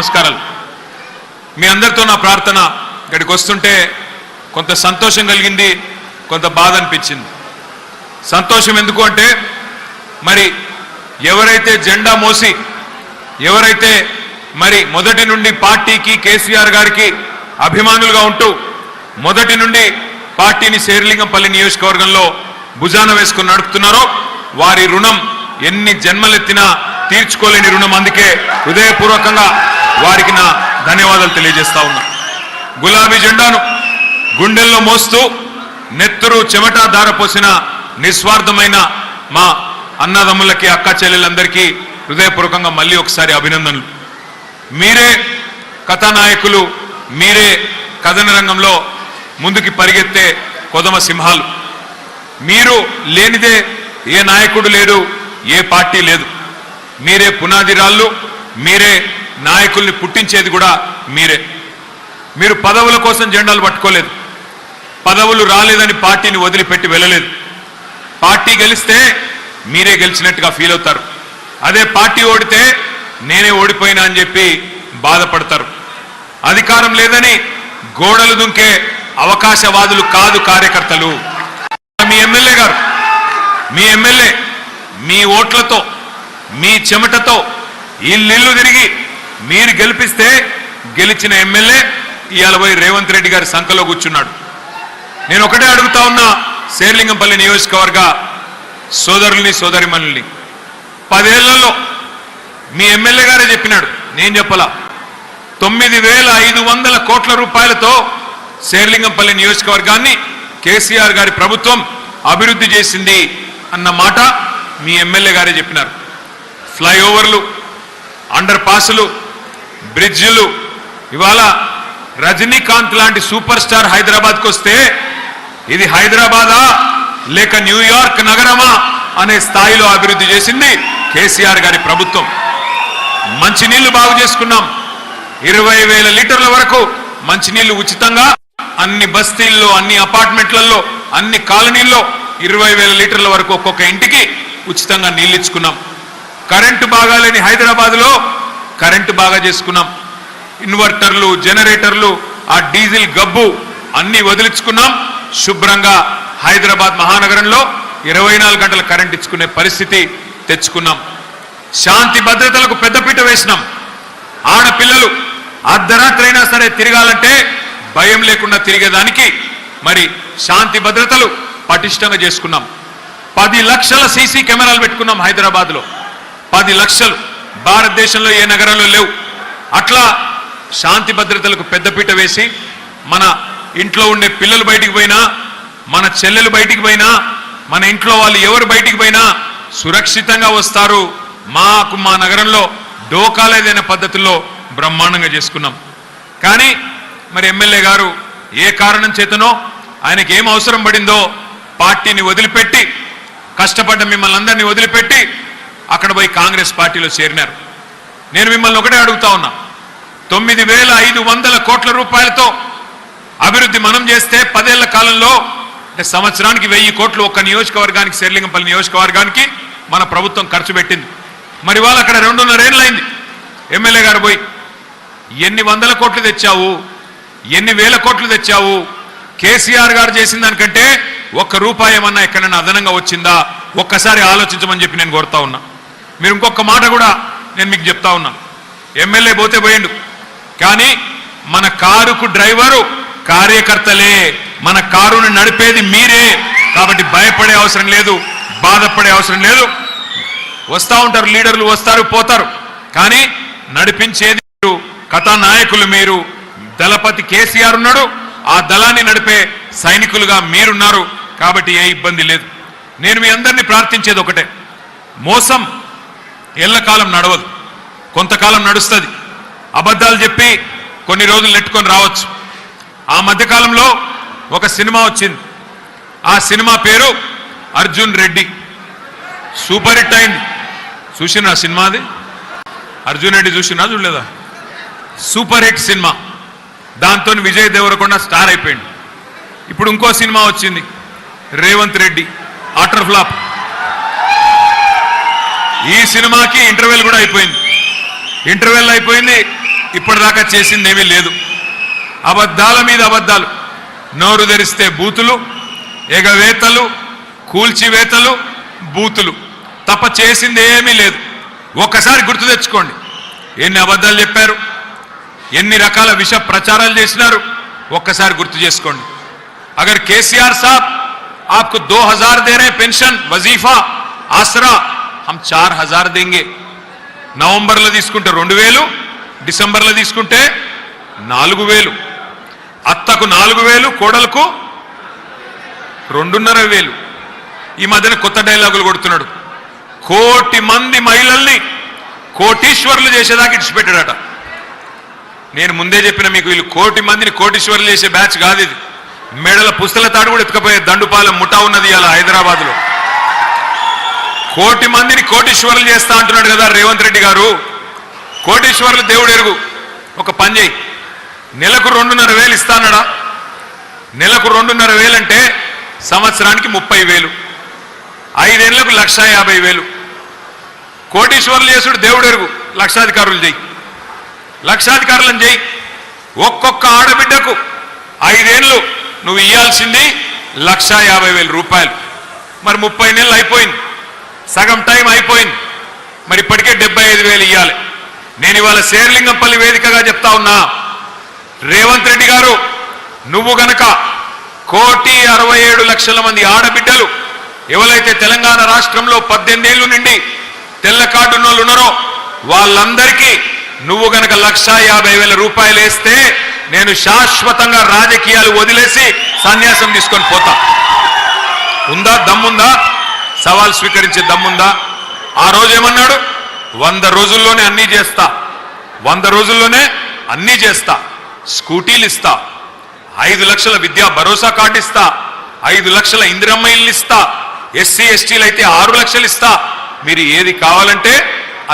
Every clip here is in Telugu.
నమస్కారాలు. మీ అందరితో నా ప్రార్థన. ఇక్కడికి వస్తుంటే కొంత సంతోషం కలిగింది, కొంత బాధ అనిపించింది. సంతోషం ఎందుకు అంటే, మరి ఎవరైతే జెండా మోసి ఎవరైతే మరి మొదటి నుండి పార్టీకి కేసీఆర్ గారికి అభిమానులుగా ఉంటూ మొదటి నుండి పార్టీని శేర్లింగంపల్లి నియోజకవర్గంలో భుజాన వేసుకుని నడుపుతున్నారో వారి రుణం ఎన్ని జన్మలెత్తినా తీర్చుకోలేని రుణం. అందుకే హృదయపూర్వకంగా వారికి నా ధన్యవాదాలు తెలియజేస్తా ఉన్నా. గులాబీ జెండాను గుండెల్లో మోస్తూ నెత్తురు చెమట ధారపోసిన నిస్వార్థమైన మా అన్నదమ్ములకి అక్క చెల్లెలందరికీ హృదయపూర్వకంగా మళ్ళీ ఒకసారి అభినందనలు. మీరే కథానాయకులు, మీరే కథన రంగంలో ముందుకి పరిగెత్తే కొదమ సింహాలు. మీరు లేనిదే ఏ నాయకుడు లేడు, ఏ పార్టీ లేదు. మీరే పునాది రాళ్ళు, మీరే నాయకుల్ని పుట్టించేది కూడా మీరే. మీరు పదవుల కోసం జెండాలు పట్టుకోలేదు, పదవులు రాలేదని పార్టీని వదిలిపెట్టి వెళ్ళలేదు. పార్టీ గెలిస్తే మీరే గెలిచినట్టుగా ఫీల్ అవుతారు. అదే పార్టీ ఓడితే నేనే ఓడిపోయినా అని చెప్పి బాధపడతారు. అధికారం లేదని గోడలు దుంకే అవకాశవాదులు కాదు కార్యకర్తలు. మీ ఎమ్మెల్యే గారు, మీ ఎమ్మెల్యే మీ ఓట్లతో మీ చెమటతో ఇల్లు తిరిగి మీరు గెలిపిస్తే గెలిచిన ఎమ్మెల్యే ఇవాళ పోయి రేవంత్ రెడ్డి గారి సంఖలో కూర్చున్నాడు. నేను ఒకటే అడుగుతా ఉన్నా శేర్లింగంపల్లి నియోజకవర్గ సోదరుల్ని సోదరిమణుల్ని, 10 ఏళ్లలో మీ ఎమ్మెల్యే గారే చెప్పినాడు, నేను చెప్పలా, 9,500 కోట్ల రూపాయలతో శేర్లింగంపల్లి నియోజకవర్గాన్ని కేసీఆర్ గారి ప్రభుత్వం అభివృద్ధి చేసింది అన్న మాట మీ ఎమ్మెల్యే గారే చెప్పినారు. ఫ్లైఓవర్లు, అండర్ పాసులు, బ్రిడ్జిలు, ఇవాళ రజనీకాంత్ లాంటి సూపర్ స్టార్ హైదరాబాద్కి వస్తే ఇది హైదరాబాదా లేక న్యూయార్క్ నగరమా అనే స్థాయిలో అభివృద్ధి చేసింది కేసీఆర్ గారి ప్రభుత్వం. మంచినీళ్లు బాగు చేసుకున్నాం. 20,000 లీటర్ల వరకు మంచినీళ్లు ఉచితంగా అన్ని బస్తీల్లో, అన్ని అపార్ట్మెంట్లలో, అన్ని కాలనీల్లో 20,000 లీటర్ల వరకు ఒక్కొక్క ఇంటికి ఉచితంగా నీళ్ళు ఇచ్చుకున్నాం. కరెంటు బాగాలేని హైదరాబాద్లో కరెంటు బాగా చేసుకున్నాం. ఇన్వర్టర్లు, జనరేటర్లు, ఆ డీజిల్ గబ్బు అన్ని వదిలించుకున్నాం. శుభ్రంగా హైదరాబాద్ మహానగరంలో 24 గంటల కరెంట్ ఇచ్చుకునే పరిస్థితి తెచ్చుకున్నాం. శాంతి భద్రతలకు పెద్దపీట వేసినాం. ఆడపిల్లలు అర్ధరాత్రి అయినా సరే తిరగాలంటే భయం లేకుండా తిరిగేదానికి మరి శాంతి భద్రతలు పటిష్టంగా చేసుకున్నాం. 10 లక్షల సీసీ కెమెరాలు పెట్టుకున్నాం హైదరాబాద్లో. 10 లక్షలు భారతదేశంలో ఏ నగరంలో లేవు. అట్లా శాంతి భద్రతలకు పెద్దపీట వేసి మన ఇంట్లో ఉండే పిల్లలు బయటికి పోయినా, మన చెల్లెలు బయటికి పోయినా, మన ఇంట్లో వాళ్ళు ఎవరు బయటికి పోయినా సురక్షితంగా వస్తారు. మాకు మా నగరంలో డోకాలేదైన పద్ధతుల్లో బ్రహ్మాండంగా చేసుకున్నాం. కానీ మరి ఎమ్మెల్యే గారు ఏ కారణం చేతనో ఆయనకి ఏం అవసరం పడిందో పార్టీని వదిలిపెట్టి, కష్టపడ్డ మిమ్మల్ని అందరినీ వదిలిపెట్టి అక్కడ పోయి కాంగ్రెస్ పార్టీలో చేరినారు. నేను మిమ్మల్ని ఒకటే అడుగుతా ఉన్నా, 9,500 కోట్ల రూపాయలతో అభివృద్ధి మనం చేస్తే 10 ఏళ్ల కాలంలో అంటే సంవత్సరానికి 1000 కోట్లు ఒక్క నియోజకవర్గానికి, శేర్లింగంపల్లి నియోజకవర్గానికి మన ప్రభుత్వం ఖర్చు పెట్టింది. మరి వాళ్ళు అక్కడ 2.5 ఏళ్ళు అయింది ఎమ్మెల్యే గారు పోయి. ఎన్ని వందల కోట్లు తెచ్చావు, ఎన్ని వేల కోట్లు తెచ్చావు? కేసీఆర్ గారు చేసిన దానికంటే ₹1 ఏమన్నా ఎక్కడైనా అదనంగా వచ్చిందా? ఒక్కసారి ఆలోచించమని చెప్పి నేను కోరుతా ఉన్నా. మీరు ఇంకొక మాట కూడా నేను మీకు చెప్తా ఉన్నా, ఎమ్మెల్యే పోతే పోయిండు, కానీ మన కారుకు డ్రైవరు కార్యకర్తలే, మన కారును నడిపేది మీరే. కాబట్టి భయపడే అవసరం లేదు, బాధపడే అవసరం లేదు. వస్తూ ఉంటారు లీడర్లు, వస్తారు పోతారు, కానీ నడిపించేది మీరు, కథానాయకులు మీరు. దళపతి కేసీఆర్ ఉన్నాడు, ఆ దళాన్ని నడిపే సైనికులుగా మీరున్నారు. కాబట్టి ఏ ఇబ్బంది లేదు. నేను మీ అందరినీ ప్రార్థించేది ఒకటే, మోసం ఎల్లకాలం నడవదు, కొంతకాలం నడుస్తుంది. అబద్ధాలు చెప్పి కొన్ని రోజులు నెట్టుకొని రావచ్చు. ఆ మధ్యకాలంలో ఒక సినిమా వచ్చింది, ఆ సినిమా పేరు అర్జున్ రెడ్డి. సూపర్ హిట్ అయింది. చూసినా సినిమా? అది అర్జున్ రెడ్డి చూసినా చూడలేదా? Super hit cinema. దాంతో విజయ్ దేవరకొండ స్టార్ అయిపోయింది. ఇప్పుడు ఇంకో సినిమా వచ్చింది, రేవంత్ రెడ్డి, ఆటర్ ఫ్లాప్. ఈ సినిమాకి ఇంటర్వెల్ కూడా అయిపోయింది. ఇంటర్వెల్ అయిపోయింది, ఇప్పటిదాకా చేసిందేమీ లేదు. అబద్ధాల మీద అబద్ధాలు, నోరు తెరిస్తే బూతులు, ఎగవేతలు, కూల్చివేతలు, బూతులు తప్ప చేసింది ఏమీ లేదు. ఒక్కసారి గుర్తు తెచ్చుకోండి, ఎన్ని అబద్ధాలు చెప్పారు, ఎన్ని రకాల విష ప్రచారాలు చేసినారు, ఒక్కసారి గుర్తు చేసుకోండి. అగర్ కేసీఆర్ సాబ్ आपको 2000 दे रहे पेंशन, वजीफा, आसरा, हम 4000 देंगे. నవంబర్లో తీసుకుంటే 2000, డిసెంబర్లో తీసుకుంటే 4000, అత్తకు 4000, కోడలకు 2500. ఈ మధ్యన కొత్త డైలాగులు కొడుతున్నాడు. 1 కోటి మంది మహిళల్ని కోటీశ్వర్లు చేసేదాకా ఇడిచిపెట్టాడట. నేను ముందే చెప్పిన మీకు, వీళ్ళు 1 కోటి మందిని కోటీశ్వర్లు చేసే బ్యాచ్ కాదు ఇది. మెడల పుస్తల తాడు కూడా ఎత్తుకపోయే దండుపాలెం ముఠా ఉన్నది ఇలా హైదరాబాద్లో. 1 కోటి మందిని కోటీశ్వర్లు చేస్తా అంటున్నాడు కదా రేవంత్ రెడ్డి గారు. కోటీశ్వర్లు దేవుడు ఎరుగు. ఒక పని చేయి, నెలకు 2,500 ఇస్తానడా? నెలకు 2,500 అంటే సంవత్సరానికి 30,000, 5 ఏళ్లకు 1,50,000. కోటీశ్వర్లు చేసుడు దేవుడు ఎరుగు. లక్షాధికారులు చేయి, లక్షాధికారులను చేయి. ఒక్కొక్క ఆడబిడ్డకు 5 ఏళ్ళు నువ్వు ఇయ్యాల్సింది 1,50,000 రూపాయలు. మరి 30 నెలలు అయిపోయింది, సగం టైం అయిపోయింది. మరి ఇప్పటికే 75,000 ఇవ్వాలి. నేను ఇవాళ శేర్లింగంపల్లి వేదికగా చెప్తా ఉన్నా, రేవంత్ రెడ్డి గారు, నువ్వు గనక 1,67,00,000 మంది ఆడబిడ్డలు ఎవరైతే తెలంగాణ రాష్ట్రంలో 18 ఏళ్ళు నుండి తెల్ల కార్డు ఉన్నోళ్ళు ఉన్నారో వాళ్ళందరికీ నువ్వు గనక 1,50,000 రూపాయలు వేస్తే నేను శాశ్వతంగా రాజకీయాలు వదిలేసి సన్యాసం తీసుకొని పోతా. ఉందా? దమ్ముందా? సవాల్ స్వీకరించే దమ్ముందా? ఆ రోజు ఏమన్నాడు? 100 రోజుల్లోనే అన్నీ చేస్తా, 100 రోజుల్లోనే అన్నీ చేస్తా, స్కూటీలు ఇస్తా, 5 లక్షల విద్యా భరోసా కార్డు ఇస్తా, 5 లక్షల ఇందిరమ్మ ఇల్లు ఇస్తా, ఎస్సీ ఎస్టీలు అయితే 6 లక్షలు ఇస్తా, మీరు ఏది కావాలంటే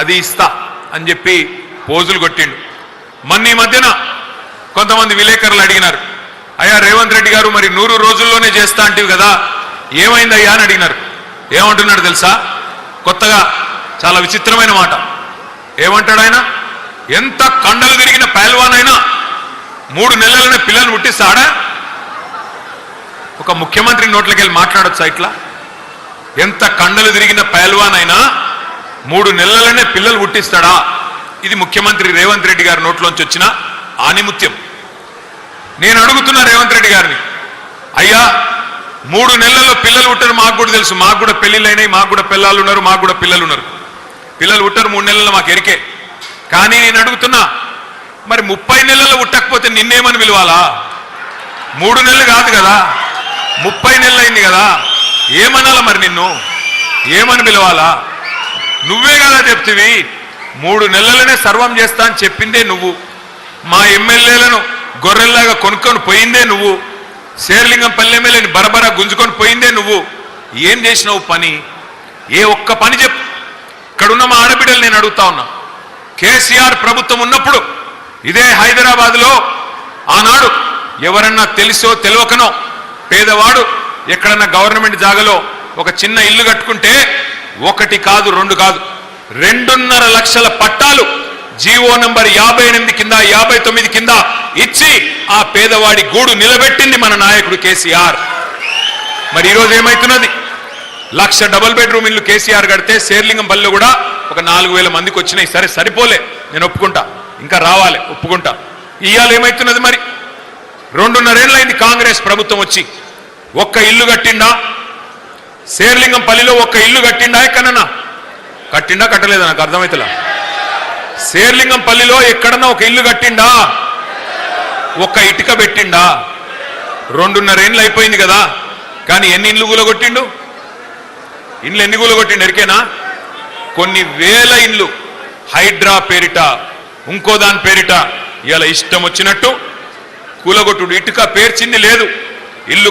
అది ఇస్తా అని చెప్పి పోజులు కొట్టిండు. మొన్న ఈ మధ్యన కొంతమంది విలేకరులు అడిగినారు, అయ్యా రేవంత్ రెడ్డి గారు మరి 100 రోజుల్లోనే చేస్తా అంటివి కదా, ఏమైందయ్యా అని అడిగినారు. ఏమంటున్నాడు తెలుసా? కొత్తగా చాలా విచిత్రమైన మాట. ఏమంటాడు ఆయన? ఎంత కండలు తిరిగిన పైల్వాన్ అయినా 3 నెలలనే పిల్లల్ని పుట్టిస్తాడా? ఒక ముఖ్యమంత్రి నోట్లకి వెళ్ళి మాట్లాడొచ్చా ఇట్లా? ఎంత కండలు తిరిగిన పైల్వాన్ అయినా 3 నెలలనే పిల్లలు పుట్టిస్తాడా? ఇది ముఖ్యమంత్రి రేవంత్ రెడ్డి గారి నోట్లోంచి వచ్చిన ఆనిముత్యం. నేను అడుగుతున్నా రేవంత్ రెడ్డి గారిని, అయ్యా 3 నెలల్లో పిల్లలు పుట్టారు మాకు కూడా తెలుసు, మాకు కూడా పెళ్లిళ్ళు అయినాయి, మాకు కూడా పిల్లలు ఉన్నారు, మాకు కూడా పిల్లలు ఉన్నారు. పిల్లలు పుట్టారు 3 నెలల్లో మాకు ఎరికే. కానీ నేను అడుగుతున్నా, మరి 30 నెలల్లో పుట్టకపోతే నిన్నేమని పిలవాలా? 3 నెలలు కాదు కదా, 30 నెలలు అయింది కదా, ఏమనాలా మరి? నిన్ను ఏమని పిలవాలా? నువ్వే కదా చెప్తివి 3 నెలలనే సర్వం చేస్తా అని చెప్పిందే నువ్వు. మా ఎమ్మెల్యేలను గొర్రెల్లాగా కొనుక్కొని పోయిందే నువ్వు. శేర్లింగంపల్లి ఎమ్మెల్యేని బరబరా గుంజుకొని పోయిందే నువ్వు. ఏం చేసినావు పని? ఏ ఒక్క పని చెప్పు. ఇక్కడున్న మా ఆడబిడ్డలు నేను అడుగుతా ఉన్నా, కేసీఆర్ ప్రభుత్వం ఉన్నప్పుడు ఇదే హైదరాబాద్లో ఆనాడు ఎవరన్నా తెలుసో తెలియకనో పేదవాడు ఎక్కడన్నా గవర్నమెంట్ జాగాలో ఒక చిన్న ఇల్లు కట్టుకుంటే 1 కాదు 2 కాదు 2.5 లక్షల పట్టాలు జీవో నంబర్ 58 కింద 59 కింద ఇచ్చి ఆ పేదవాడి గూడు నిలబెట్టింది మన నాయకుడు కేసీఆర్. మరి ఈరోజు ఏమైతున్నది? 1,00,000 డబుల్ బెడ్రూమ్ ఇల్లు కేసీఆర్ కడితే శేర్లింగంపల్లిలో కూడా ఒక 4,000 మందికి వచ్చినాయి. సరే సరిపోలే, నేను ఒప్పుకుంటా, ఇంకా రావాలి, ఒప్పుకుంటా. ఇవాళ ఏమైతున్నది? మరి 2.5 ఏళ్ళైంది కాంగ్రెస్ ప్రభుత్వం వచ్చి. ఒక్క ఇల్లు కట్టిండా? శేర్లింగంపల్లిలో ఒక్క ఇల్లు కట్టిండా? ఎక్కడన్నా కట్టిండా కట్టలేదా? నాకు అర్థమైతలా. శేర్లింగంపల్లిలో ఎక్కడన్నా ఒక ఇల్లు కట్టిండా? ఒక్క ఇటుక పెట్టిండా? 2.5 ఏళ్ళు అయిపోయింది కదా, కానీ ఎన్ని ఇండ్లు కూలగొట్టిండు? ఇండ్లు ఎన్ని కూలగొట్టిండు ఎరికేనా? కొన్ని వేల ఇండ్లు హైడ్రా పేరిట, ఇంకో దాని పేరిట ఇలా ఇష్టం వచ్చినట్టు కూలగొట్టుడు. ఇటుక పేర్చింది లేదు. ఇల్లు